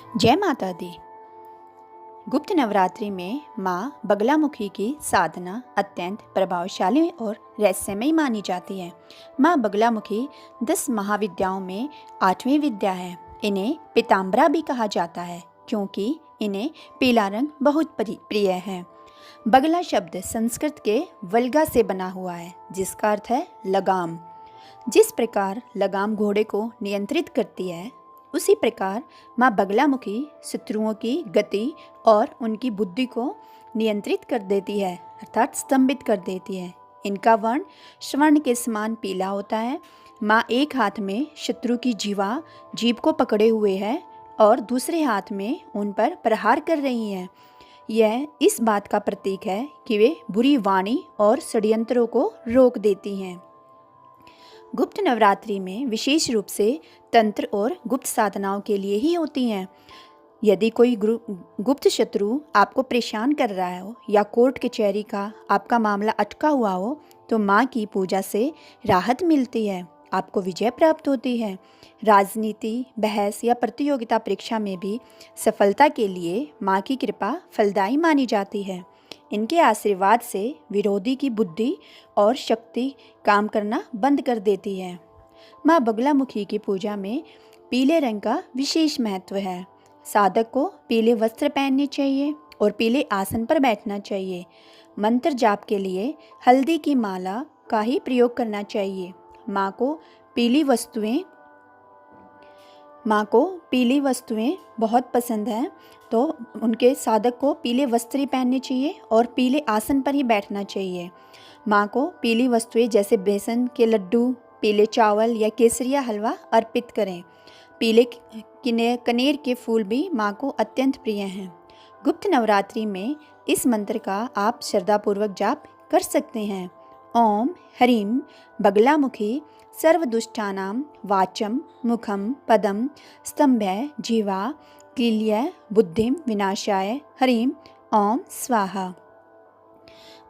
जय माता दी। गुप्त नवरात्रि में माँ बगलामुखी की साधना अत्यंत प्रभावशाली और रहस्यमयी मानी जाती है। माँ बगलामुखी 10 महाविद्याओं में 8वीं विद्या है। इन्हें पीताम्बरा भी कहा जाता है क्योंकि इन्हें पीला रंग बहुत प्रिय है। बगला शब्द संस्कृत के वल्गा से बना हुआ है जिसका अर्थ है लगाम। जिस प्रकार लगाम घोड़े को नियंत्रित करती है, उसी प्रकार माँ बगलामुखी शत्रुओं की गति और उनकी बुद्धि को नियंत्रित कर देती है, अर्थात स्तंभित कर देती है। इनका वर्ण स्वर्ण के समान पीला होता है। माँ एक हाथ में शत्रु की जीभ को पकड़े हुए है और दूसरे हाथ में उन पर प्रहार कर रही हैं। यह इस बात का प्रतीक है कि वे बुरी वाणी और षड्यंत्रों को रोक देती हैं। गुप्त नवरात्रि में विशेष रूप से तंत्र और गुप्त साधनाओं के लिए ही होती हैं। यदि कोई गुप्त शत्रु आपको परेशान कर रहा हो या कोर्ट कचहरी का आपका मामला अटका हुआ हो, तो माँ की पूजा से राहत मिलती है, आपको विजय प्राप्त होती है। राजनीति, बहस या प्रतियोगिता परीक्षा में भी सफलता के लिए माँ की कृपा फलदायी मानी जाती है। इनके आशीर्वाद से विरोधी की बुद्धि और शक्ति काम करना बंद कर देती है। माँ बगलामुखी की पूजा में पीले रंग का विशेष महत्व है। साधक को पीले वस्त्र पहनने चाहिए और पीले आसन पर बैठना चाहिए। मंत्र जाप के लिए हल्दी की माला का ही प्रयोग करना चाहिए। माँ को पीली वस्तुएं बहुत पसंद हैं, तो उनके साधक को पीले वस्त्र ही पहनने चाहिए और पीले आसन पर ही बैठना चाहिए। माँ को पीली वस्तुएं जैसे बेसन के लड्डू, पीले चावल या केसरिया हलवा अर्पित करें। पीले कनेर के फूल भी माँ को अत्यंत प्रिय हैं। गुप्त नवरात्रि में इस मंत्र का आप श्रद्धापूर्वक जाप कर सकते हैं। ओम ह्रीं बगलामुखी सर्वदुष्टानां वाचं मुखं पदं स्तंभय जीवा क्लील्य बुद्धिं विनाशाय ह्रीं ओम स्वाहा।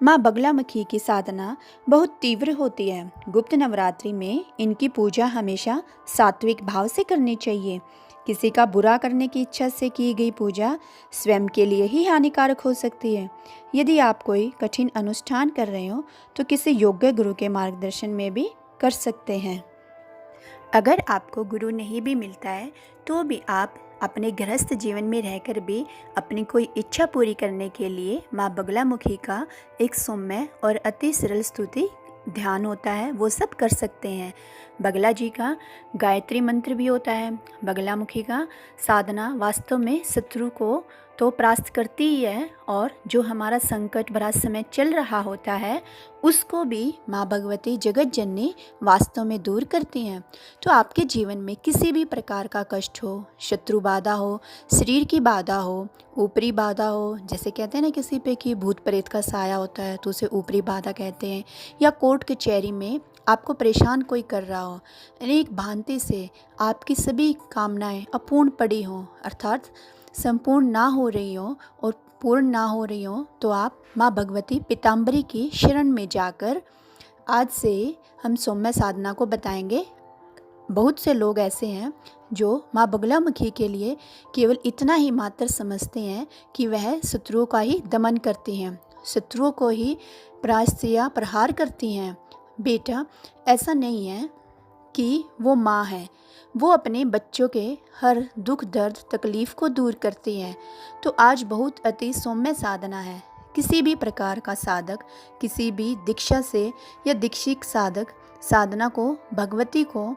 माँ बगलामुखी की साधना बहुत तीव्र होती है। गुप्त नवरात्रि में इनकी पूजा हमेशा सात्विक भाव से करनी चाहिए। किसी का बुरा करने की इच्छा से की गई पूजा स्वयं के लिए ही हानिकारक हो सकती है। यदि आप कोई कठिन अनुष्ठान कर रहे हो तो किसी योग्य गुरु के मार्गदर्शन में भी कर सकते हैं। अगर आपको गुरु नहीं भी मिलता है तो भी आप अपने गृहस्थ जीवन में रहकर भी अपनी कोई इच्छा पूरी करने के लिए माँ बगलामुखी का एक सौम्य और अति सरल स्तुति ध्यान होता है, वो सब कर सकते हैं। बगला जी का गायत्री मंत्र भी होता है। बगलामुखी का साधना वास्तव में शत्रु को तो परास्त करती ही है, और जो हमारा संकट भरा समय चल रहा होता है उसको भी माँ भगवती जगत जननी वास्तव में दूर करती हैं। तो आपके जीवन में किसी भी प्रकार का कष्ट हो, शत्रु बाधा हो, शरीर की बाधा हो, ऊपरी बाधा हो, जैसे कहते हैं ना किसी पे कि भूत प्रेत का साया होता है तो उसे ऊपरी बाधा कहते हैं, या कोर्ट कचहरी में आपको परेशान कोई कर रहा हो, अनेक भांति से आपकी सभी कामनाएं अपूर्ण पड़ी हों, अर्थात संपूर्ण ना हो रही हो और पूर्ण ना हो रही हो, तो आप माँ भगवती पीताम्बरी की शरण में जाकर आज से हम सौम्य साधना को बताएंगे। बहुत से लोग ऐसे हैं जो माँ बगलामुखी के लिए केवल इतना ही मात्र समझते हैं कि वह शत्रुओं का ही दमन करती हैं, शत्रुओं को ही परास्त या प्रहार करती हैं। बेटा, ऐसा नहीं है कि वो माँ है, वो अपने बच्चों के हर दुख दर्द तकलीफ़ को दूर करती हैं। तो आज बहुत अति सौम्य साधना है। किसी भी प्रकार का साधक किसी भी दीक्षा से या दीक्षित साधक साधना को भगवती को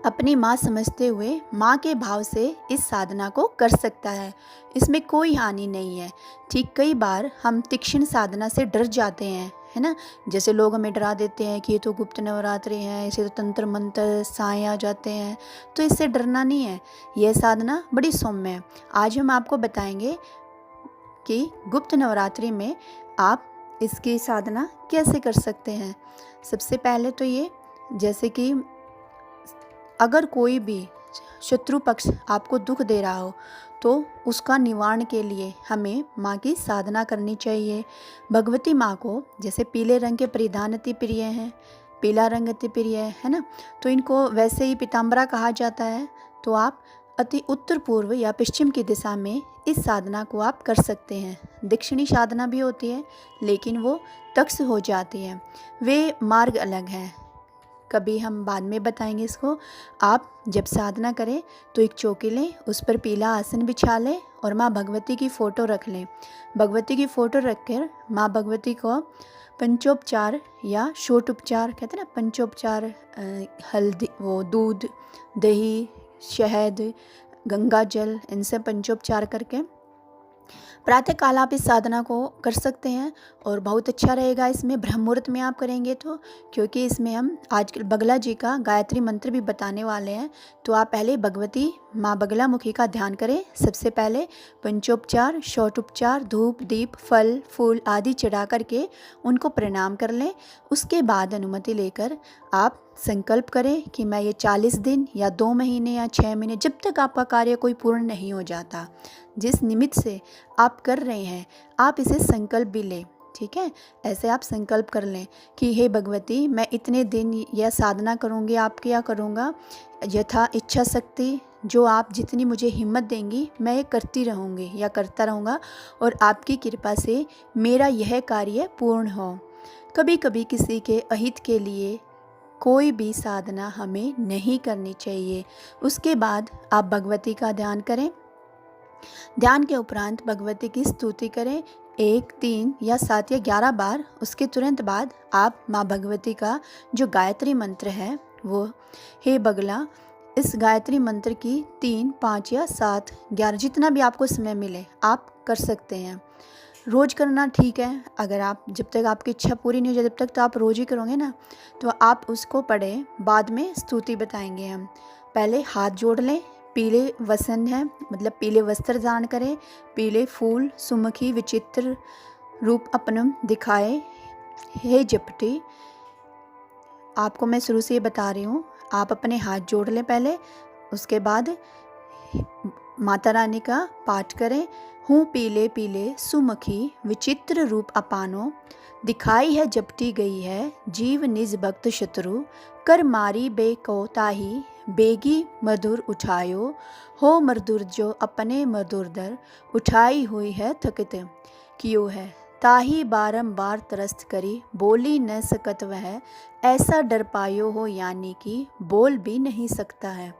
अपनी माँ समझते हुए माँ के भाव से इस साधना को कर सकता है। इसमें कोई हानि नहीं है। ठीक, कई बार हम तीक्ष्ण साधना से डर जाते हैं, है ना। जैसे लोग हमें डरा देते हैं कि ये तो गुप्त नवरात्रि है, इसे तो तंत्र मंत्र साए आ जाते हैं, तो इससे डरना नहीं है। यह साधना बड़ी सौम्य है। आज हम आपको बताएंगे कि गुप्त नवरात्रि में आप इसकी साधना कैसे कर सकते हैं। सबसे पहले तो ये, जैसे कि अगर कोई भी शत्रु पक्ष आपको दुख दे रहा हो तो उसका निवारण के लिए हमें माँ की साधना करनी चाहिए। भगवती माँ को जैसे पीले रंग के परिधान अति प्रिय हैं, पीला रंग अति प्रिय है ना, तो इनको वैसे ही पीताम्बरा कहा जाता है। तो आप अति उत्तर पूर्व या पश्चिम की दिशा में इस साधना को आप कर सकते हैं। दक्षिणी साधना भी होती है लेकिन वो तक्ष हो जाती है, वे मार्ग अलग हैं, कभी हम बाद में बताएंगे इसको। आप जब साधना करें तो एक चौकी लें, उस पर पीला आसन बिछा लें और माँ भगवती की फ़ोटो रख लें। भगवती की फ़ोटो रखकर माँ भगवती को पंचोपचार या षोडोपचार कहते हैं ना, पंचोपचार, हल्दी, वो दूध, दही, शहद, गंगा जल, इनसे पंचोपचार करके प्रातःकाल आप इस साधना को कर सकते हैं। और बहुत अच्छा रहेगा इसमें ब्रह्म मुहूर्त में आप करेंगे तो, क्योंकि इसमें हम आजकल बगला जी का गायत्री मंत्र भी बताने वाले हैं। तो आप पहले भगवती माँ बगला मुखी का ध्यान करें। सबसे पहले पंचोपचार, षोडोपचार, धूप, दीप, फल फूल आदि चढ़ा करके उनको प्रणाम कर लें। उसके बाद अनुमति लेकर आप संकल्प करें कि मैं ये 40 दिन या 2 महीने या 6 महीने, जब तक आपका कार्य कोई पूर्ण नहीं हो जाता, जिस निमित्त से आप कर रहे हैं, आप इसे संकल्प भी लें। ठीक है, ऐसे आप संकल्प कर लें कि हे भगवती, मैं इतने दिन यह साधना करूँगी, आपके यहाँ करूँगा, यथा इच्छा शक्ति जो आप जितनी मुझे हिम्मत देंगी मैं ये करती रहूँगी या करता रहूँगा, और आपकी कृपा से मेरा यह कार्य पूर्ण हो। कभी कभी किसी के अहित के लिए कोई भी साधना हमें नहीं करनी चाहिए। उसके बाद आप भगवती का ध्यान करें। ध्यान के उपरांत भगवती की स्तुति करें 1, 3 या 7 या 11 बार। उसके तुरंत बाद आप माँ भगवती का जो गायत्री मंत्र है वो, हे बगला, इस गायत्री मंत्र की 3, 5 या 7, 11 जितना भी आपको समय मिले आप कर सकते हैं। रोज़ करना ठीक है, अगर आप जब तक आपकी इच्छा पूरी नहीं हो जाए तब तक तो आप रोज़ ही करोगे ना, तो आप उसको पढ़ें, बाद में स्तुति बताएंगे हम। पहले हाथ जोड़ लें, पीले वसन है मतलब पीले वस्त्र धारण करें, पीले फूल सुमुखी विचित्र रूप अपनम दिखाए, हे जपटी। आपको मैं शुरू से ये बता रही हूँ, आप अपने हाथ जोड़ लें पहले, उसके बाद माता रानी का पाठ करें। हूँ पीले पीले सुमुखी विचित्र रूप अपानो, दिखाई है जपटी गई है जीव निज भक्त शत्रु, कर मारी बे को ताही बेगी मधुर उठायो, हो मधुर जो अपने मधुर दर, उठाई हुई है थकित कियो है, ताही बारंबार तरस्त करी बोली न सकत वह, ऐसा डर पायो हो यानी कि बोल भी नहीं सकता है,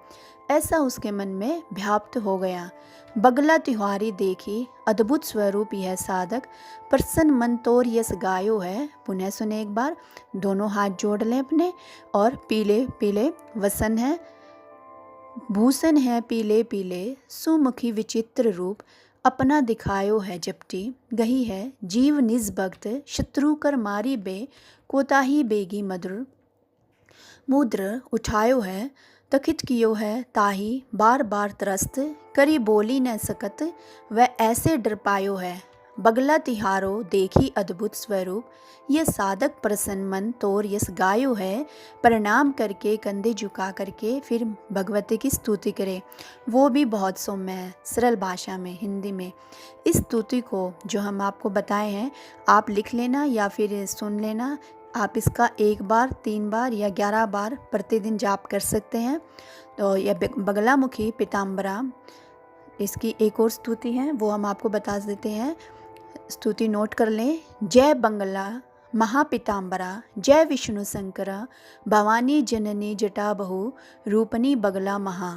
ऐसा उसके मन में व्याप्त हो गया। बगला तिहारी देखी अद्भुत स्वरूप यह साधक, प्रसन्न मन तोर यस गायो है। पुनः सुने एक बार, दोनों हाथ जोड़ लें अपने, और पीले पीले वसन है, भूषण है पीले पीले, सुमुखी विचित्र रूप अपना दिखायो है जपटी गही है, जीव निज भक्त शत्रु कर मारी बे कोताही बेगी मधुर, मुद्र उठायो है तखित कियो है ताही बार बार त्रस्त, करी बोली न सकत वह ऐसे डर पायो है। बगला तिहारो देखी अद्भुत स्वरूप, ये साधक प्रसन्न मन तोर यस गायो है। प्रणाम करके कंधे झुका करके फिर भगवती की स्तुति करे, वो भी बहुत सौम्य है, सरल भाषा में हिंदी में। इस स्तुति को जो हम आपको बताए हैं आप लिख लेना या फिर सुन लेना। आप इसका 1 बार 3 बार या 11 बार प्रतिदिन जाप कर सकते हैं। तो यह बगला मुखी पीताम्बरा, इसकी एक और स्तुति है वो हम आपको बता देते हैं। स्तुति नोट कर लें। जय बंगला महापिताम्बरा, जय विष्णु शंकरा, भवानी जननी जटा बहु, रूपनी बगला महा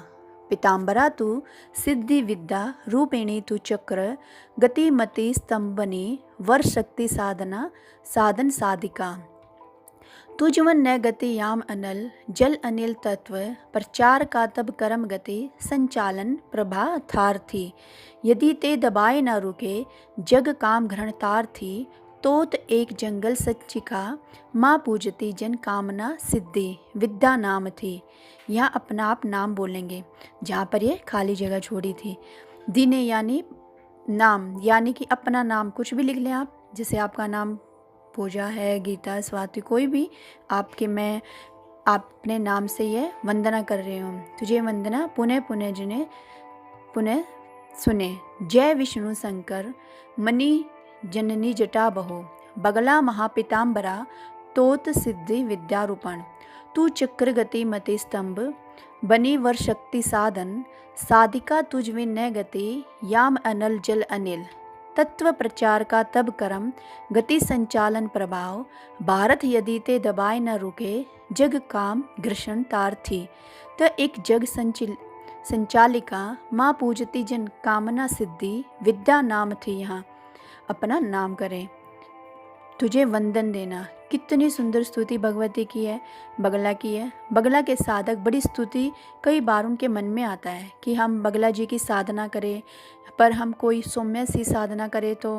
पीताम्बरा तू सिद्धि विद्या, रूपिणी तू चक्र, गति मति स्तंभनी, वर शक्ति साधना साधन साधिका, तुझवन न गति याम अनल, जल अनिल तत्व, प्रचार का तब कर्म गति, संचालन प्रभा थार थी, यदि ते दबाए न रुके, जग काम घृण तार थी, तोत एक जंगल सच्चिका, माँ पूजती जन कामना सिद्धि, विद्या नाम थी। यहाँ अपना आप नाम बोलेंगे जहाँ पर ये खाली जगह छोड़ी थी। दिने यानी नाम, यानी कि अपना नाम कुछ भी लिख लें आप, जैसे आपका नाम पूजा है, गीता, स्वाति, कोई भी आपके, मैं अपने नाम से ये वंदना कर रही हूँ, तुझे वंदना पुनः पुनः जिन्हें पुनः सुने। जय विष्णु शंकर, मणि जननी जटा बहु, बगला महापिताम्बरा, तोत सिद्धि विद्यारूपण, तू चक्र गति मति स्तंभ, बनी वर शक्ति साधन, साधिका तुझ में न गति, याम अनल जल अनिल। तत्व प्रचार का तब करम, गति संचालन प्रभाव। भारत यदि ते दबाए न रुके, जग काम घर्षण तार थी। तो एक जग संचालिका माँ पूजती जन कामना सिद्धि, विद्या नाम थी यहाँ अपना नाम करें, तुझे वंदन देना। कितनी सुंदर स्तुति भगवती की है, बगला की है। बगला के साधक बड़ी स्तुति कई बार उनके मन में आता है कि हम बगला जी की साधना करें, पर हम कोई सौम्य सी साधना करें तो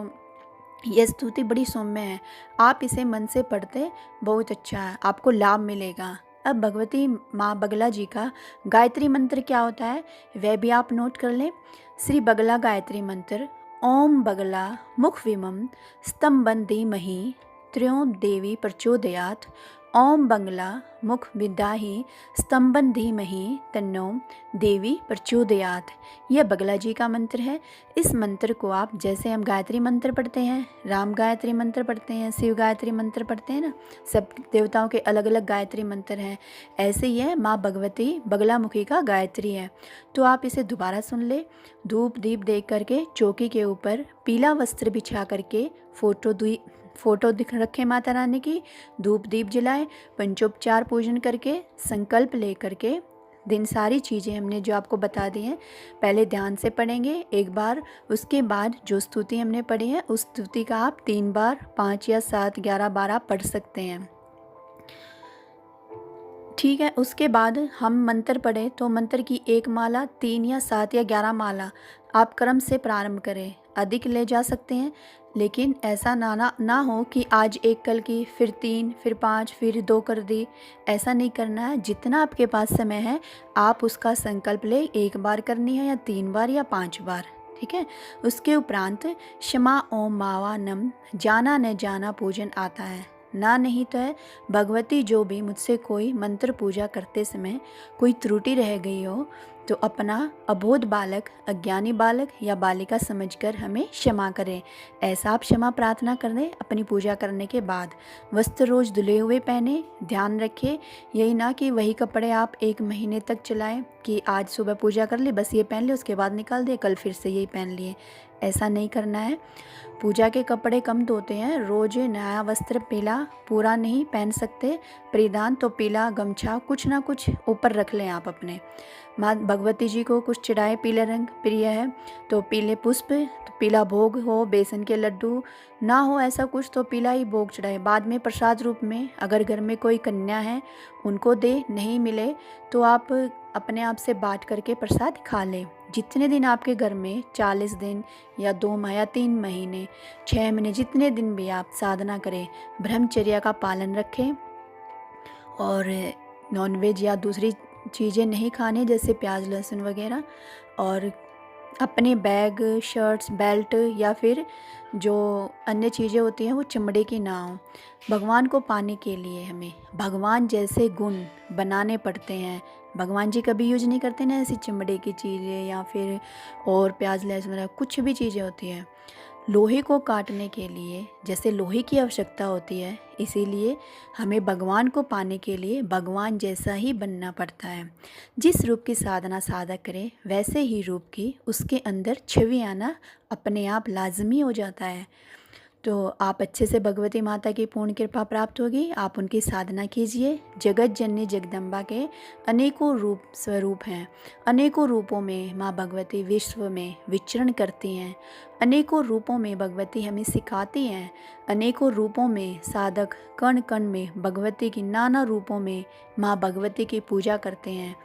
यह स्तुति बड़ी सौम्य है। आप इसे मन से पढ़ते बहुत अच्छा है, आपको लाभ मिलेगा। अब भगवती माँ बगला जी का गायत्री मंत्र क्या होता है वह भी आप नोट कर लें। श्री बगला गायत्री मंत्र। ओम बगला मुख विमम स्तंभन धीमहि, त्र्यों देवी प्रचोदयात्। ओम बगला मुख विद्याहि स्तंभन धीमहि, तन्नो देवी प्रचोदयात्। यह बगला जी का मंत्र है। इस मंत्र को आप, जैसे हम गायत्री मंत्र पढ़ते हैं, राम गायत्री मंत्र पढ़ते हैं, शिव गायत्री मंत्र पढ़ते हैं ना, सब देवताओं के अलग अलग गायत्री मंत्र हैं, ऐसे ही है माँ भगवती बगला मुखी का गायत्री है। तो आप इसे दोबारा सुन ले। धूप दीप देख करके चौकी के ऊपर पीला वस्त्र बिछा करके फोटो दिख रखे माता रानी की, धूप दीप जलाए, पंचोपचार पूजन करके संकल्प ले करके दिन सारी चीज़ें हमने जो आपको बता दी हैं पहले ध्यान से पढ़ेंगे एक बार। उसके बाद जो स्तुति हमने पढ़ी है उस स्तुति का आप 3 बार, 5 या 7, 11 बार आप पढ़ सकते हैं, ठीक है। उसके बाद हम मंत्र पढ़े तो मंत्र की 1 माला, 3 या 7 या 11 माला आप क्रम से प्रारंभ करें। अधिक ले जा सकते हैं, लेकिन ऐसा ना हो कि आज 1 कल की, फिर 3, फिर 5, फिर 2 कर दी, ऐसा नहीं करना है। जितना आपके पास समय है आप उसका संकल्प ले, 1 बार करनी है या 3 बार या 5 बार, ठीक है। उसके उपरांत क्षमा ओम मावा नम, जाना न जाना पूजन आता है ना, नहीं तो है भगवती जो भी मुझसे कोई मंत्र पूजा करते समय कोई त्रुटि रह गई हो तो अपना अबोध बालक, अज्ञानी बालक या बालिका समझकर हमें क्षमा करें। ऐसा आप क्षमा प्रार्थना कर दें अपनी पूजा करने के बाद। वस्त्र रोज धुले हुए पहने, ध्यान रखें यही ना कि वही कपड़े आप 1 महीने तक चलाएं कि आज सुबह पूजा कर ली बस ये पहन लिए, उसके बाद निकाल दिए, कल फिर से यही पहन लिए, ऐसा नहीं करना है। पूजा के कपड़े कम धोते हैं, रोज नया वस्त्र पीला पूरा नहीं पहन सकते, परिधान तो पीला गमछा कुछ ना कुछ ऊपर रख लें आप अपने। माँ भगवती जी को कुछ चढ़ाए, पीले रंग प्रिय है तो पीले पुष्प, तो पीला भोग हो, बेसन के लड्डू ना हो ऐसा कुछ तो पीला ही भोग चढ़ाए। बाद में प्रसाद रूप में अगर घर में कोई कन्या है उनको दे, नहीं मिले तो आप अपने आप से बांट करके प्रसाद खा लें। जितने दिन आपके घर में 40 दिन या 2 माह या 3 महीने, 6 महीने, जितने दिन भी आप साधना करें, ब्रह्मचर्या का पालन रखें और नॉनवेज या दूसरी चीज़ें नहीं खाने जैसे प्याज लहसुन वगैरह। और अपने बैग, शर्ट्स, बेल्ट या फिर जो अन्य चीज़ें होती हैं वो चमड़े की ना हो। भगवान को पाने के लिए हमें भगवान जैसे गुण बनाने पड़ते हैं। भगवान जी कभी यूज नहीं करते ना ऐसी चमड़े की चीज़ें या फिर और प्याज लहसुन कुछ भी चीज़ें होती हैं। लोहे को काटने के लिए जैसे लोहे की आवश्यकता होती है, इसीलिए हमें भगवान को पाने के लिए भगवान जैसा ही बनना पड़ता है। जिस रूप की साधना साधक करे वैसे ही रूप की उसके अंदर छवि आना अपने आप लाजमी हो जाता है। तो आप अच्छे से भगवती माता की पूर्ण कृपा प्राप्त होगी। आप उनकी साधना कीजिए। जगत जननी जगदम्बा के अनेकों रूप स्वरूप हैं, अनेकों रूपों में माँ भगवती विश्व में विचरण करती हैं, अनेकों रूपों में भगवती हमें सिखाती हैं, अनेकों रूपों में साधक कण कण में भगवती की नाना रूपों में माँ भगवती की पूजा करते हैं।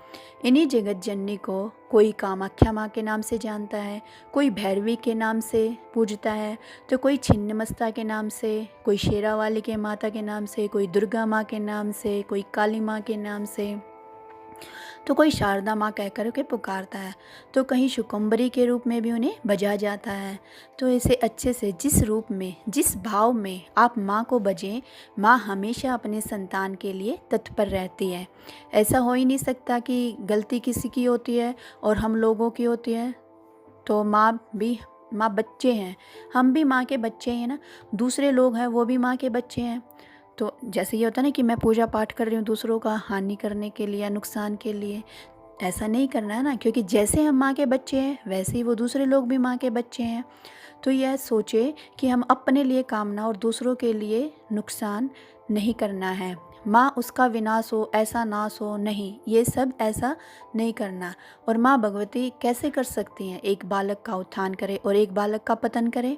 इन्हीं जगत जननी को कोई कामाख्या माँ के नाम से जानता है, कोई भैरवी के नाम से पूजता है, तो कोई छिन्नमस्ता के नाम से, कोई शेरावाली के माता के नाम से, कोई दुर्गा माँ के नाम से, कोई काली माँ के नाम से, तो कोई शारदा माँ कहकर के पुकारता है, तो कहीं शुकम्बरी के रूप में भी उन्हें भजा जाता है। तो इसे अच्छे से जिस रूप में, जिस भाव में आप माँ को भजें, माँ हमेशा अपने संतान के लिए तत्पर रहती है। ऐसा हो ही नहीं सकता कि गलती किसी की होती है और हम लोगों की होती है। तो माँ बच्चे हैं, हम भी माँ के बच्चे हैं ना, दूसरे लोग हैं वो भी माँ के बच्चे हैं। तो जैसे ये होता है ना कि मैं पूजा पाठ कर रही हूँ दूसरों का हानि करने के लिए या नुकसान के लिए, ऐसा नहीं करना है ना, क्योंकि जैसे हम माँ के बच्चे हैं वैसे ही वो दूसरे लोग भी माँ के बच्चे हैं। तो यह सोचे कि हम अपने लिए कामना और दूसरों के लिए नुकसान नहीं करना है। माँ उसका विनाश हो, ऐसा नाश हो, नहीं, ये सब ऐसा नहीं करना। और माँ भगवती कैसे कर सकती हैं, एक बालक का उत्थान करे और एक बालक का पतन करे?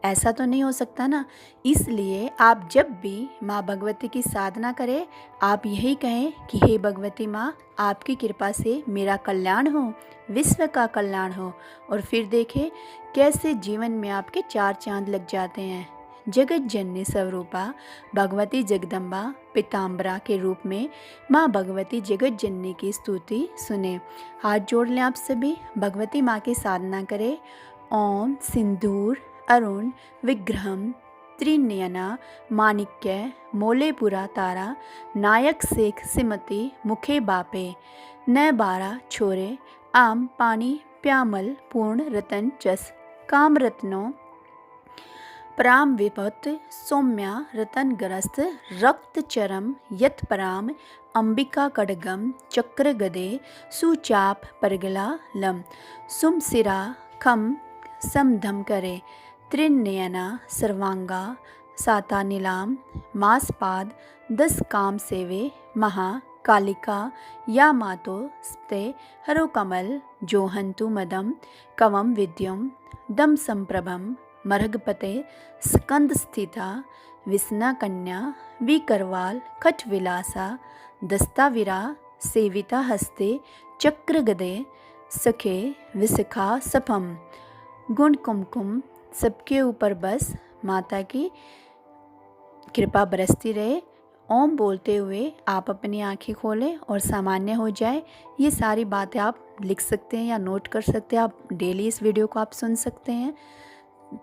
ऐसा तो नहीं हो सकता ना। इसलिए आप जब भी माँ भगवती की साधना करें, आप यही कहें कि हे भगवती माँ, आपकी कृपा से मेरा कल्याण हो, विश्व का कल्याण हो। और फिर देखें कैसे जीवन में आपके चार चांद लग जाते हैं। जगत जननी स्वरूपा भगवती जगदम्बा पीताम्बरा के रूप में माँ भगवती जगत जननी की स्तुति सुने। हाथ जोड़ लें आप सभी, भगवती माँ की साधना करें। ओम सिंदूर अरुण विग्रहम त्रिनयना माणिक्य मोलेपुरा तारा नायक शेख सिमति मुखे बापे न बारा छोरे आम पानी प्यामल पूर्ण रतन जस काम रत्नों प्राम विपत सौम्या रतन ग्रस्त रक्त चरम यत पराम अंबिका कड़गम चक्र गदे सुचाप परगला लम सुम सिरा खम समधम करे त्रिनयना सर्वांगा साता नीलाम मासपाद 10 काम सेवे महा कालिका या मातो स्ते हरो कमल जोहंतु मदम कवम विद्युम दम संप्रभम मर्गपते स्कंद स्थिता विस्ना कन्या विकरवाल खट विलासा दस्ताविरा सेविता हस्ते चक्र गदे सखे विसखा सफम गुण कुमकुम सबके ऊपर बस माता की कृपा बरसती रहे। ओम बोलते हुए आप अपनी आंखें खोलें और सामान्य हो जाए। ये सारी बातें आप लिख सकते हैं या नोट कर सकते हैं। आप डेली इस वीडियो को आप सुन सकते हैं।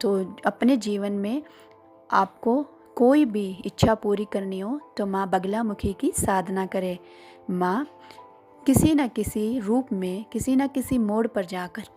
तो अपने जीवन में आपको कोई भी इच्छा पूरी करनी हो तो माँ बगलामुखी की साधना करें। माँ किसी न किसी रूप में किसी न किसी मोड़ पर जाकर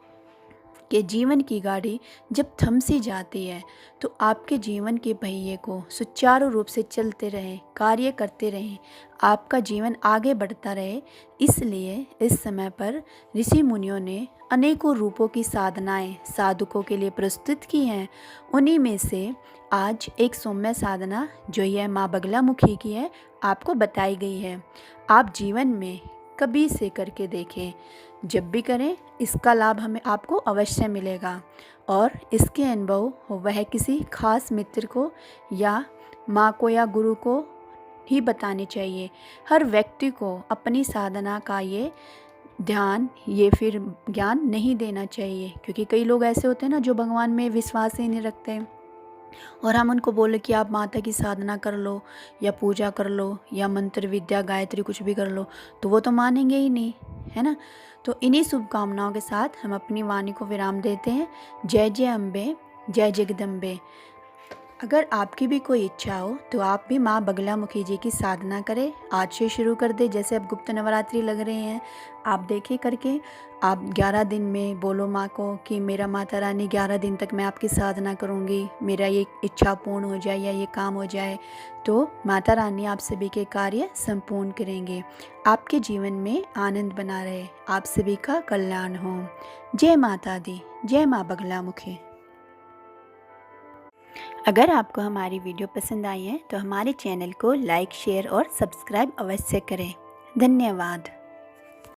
के जीवन की गाड़ी जब थम सी जाती है तो आपके जीवन के पहिए को सुचारू रूप से चलते रहें, कार्य करते रहें, आपका जीवन आगे बढ़ता रहे। इसलिए इस समय पर ऋषि मुनियों ने अनेकों रूपों की साधनाएं साधकों के लिए प्रस्तुत की हैं। उन्हीं में से आज एक सौम्य साधना जो यह माँ बगलामुखी की है आपको बताई गई है। आप जीवन में कभी से करके देखें, जब भी करें इसका लाभ हमें आपको अवश्य मिलेगा। और इसके अनुभव वह किसी खास मित्र को या माँ को या गुरु को ही बताने चाहिए। हर व्यक्ति को अपनी साधना का ये ध्यान ये फिर ज्ञान नहीं देना चाहिए, क्योंकि कई लोग ऐसे होते हैं ना जो भगवान में विश्वास ही नहीं रखते और हम उनको बोले कि आप माता की साधना कर लो या पूजा कर लो या मंत्र विद्या गायत्री कुछ भी कर लो, तो वो तो मानेंगे ही नहीं, है ना। तो इन्हीं शुभकामनाओं के साथ हम अपनी वाणी को विराम देते हैं। जय जय अम्बे, जय जगदम्बे। अगर आपकी भी कोई इच्छा हो तो आप भी माँ बगलामुखी जी की साधना करें। आज से शुरू कर दे। जैसे अब गुप्त नवरात्रि लग रहे हैं, आप देखिए करके आप 11 दिन में बोलो माँ को कि मेरा माता रानी 11 दिन तक मैं आपकी साधना करूँगी, मेरा ये इच्छा पूर्ण हो जाए या ये काम हो जाए, तो माता रानी आप सभी के कार्य संपूर्ण करेंगे। आपके जीवन में आनंद बना रहे, आप सभी का कल्याण हो। जय माता दी, जय माँ बगलामुखी। अगर आपको हमारी वीडियो पसंद आई है तो हमारे चैनल को लाइक, शेयर और सब्सक्राइब अवश्य करें। धन्यवाद।